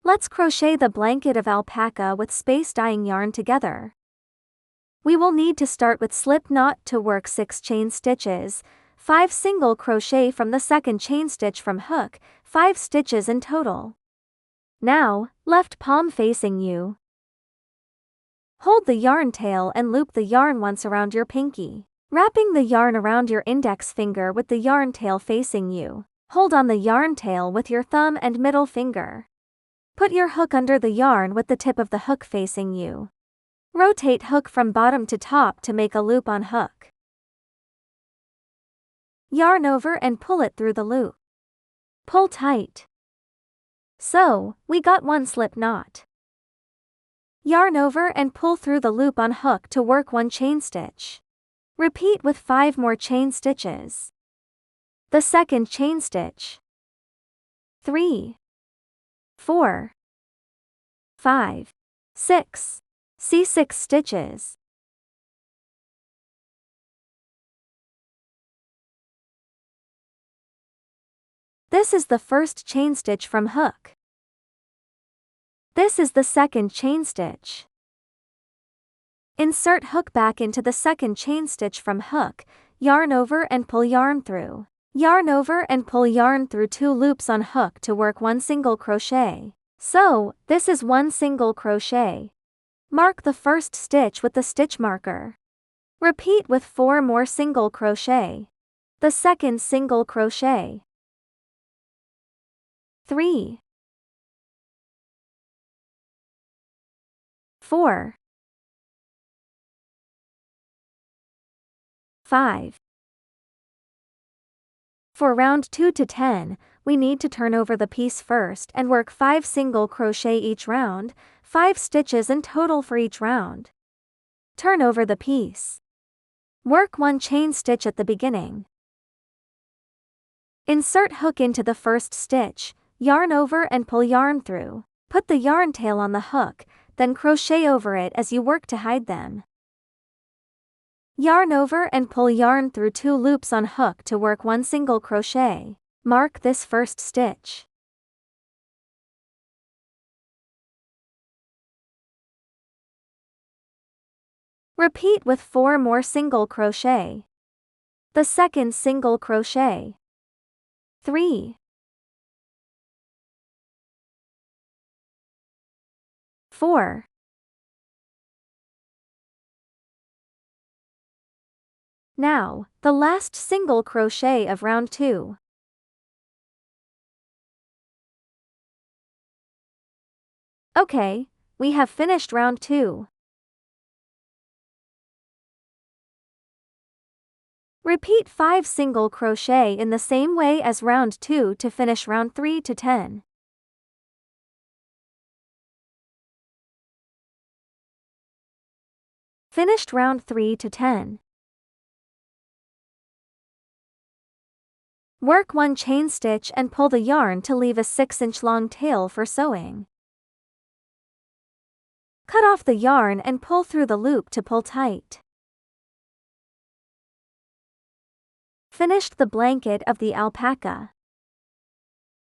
Let's crochet the blanket of alpaca with space dyeing yarn together. We will need to start with slip knot to work 6 chain stitches, 5 single crochet from the second chain stitch from hook, 5 stitches in total. Now, left palm facing you. Hold the yarn tail and loop the yarn once around your pinky, wrapping the yarn around your index finger with the yarn tail facing you. Hold on the yarn tail with your thumb and middle finger. Put your hook under the yarn with the tip of the hook facing you. Rotate hook from bottom to top to make a loop on hook. Yarn over and pull it through the loop. Pull tight. So, we got 1 slip knot. Yarn over and pull through the loop on hook to work 1 chain stitch. Repeat with 5 more chain stitches. The second chain stitch. 3, 4, 5, 6. See 6 stitches. This is the first chain stitch from hook. This is the second chain stitch. Insert hook back into the second chain stitch from hook, yarn over and pull yarn through. Yarn over and pull yarn through 2 loops on hook to work 1 single crochet. So, this is 1 single crochet. Mark the first stitch with the stitch marker. Repeat with 4 more single crochet. The second single crochet. 3, 4, 5. For round 2 to 10, we need to turn over the piece first and work 5 single crochet each round, 5 stitches in total for each round. Turn over the piece. Work 1 chain stitch at the beginning. Insert hook into the first stitch, yarn over and pull yarn through. Put the yarn tail on the hook, then crochet over it as you work to hide them. Yarn over and pull yarn through 2 loops on hook to work 1 single crochet. Mark this first stitch. Repeat with 4 more single crochet. The second single crochet. 3, 4, now, the last single crochet of round 2. Okay, we have finished round 2. Repeat 5 single crochet in the same way as round 2 to finish round 3 to 10. Finished round 3 to 10. Work 1 chain stitch and pull the yarn to leave a 6-inch long tail for sewing. Cut off the yarn and pull through the loop to pull tight. Finished the blanket of the alpaca.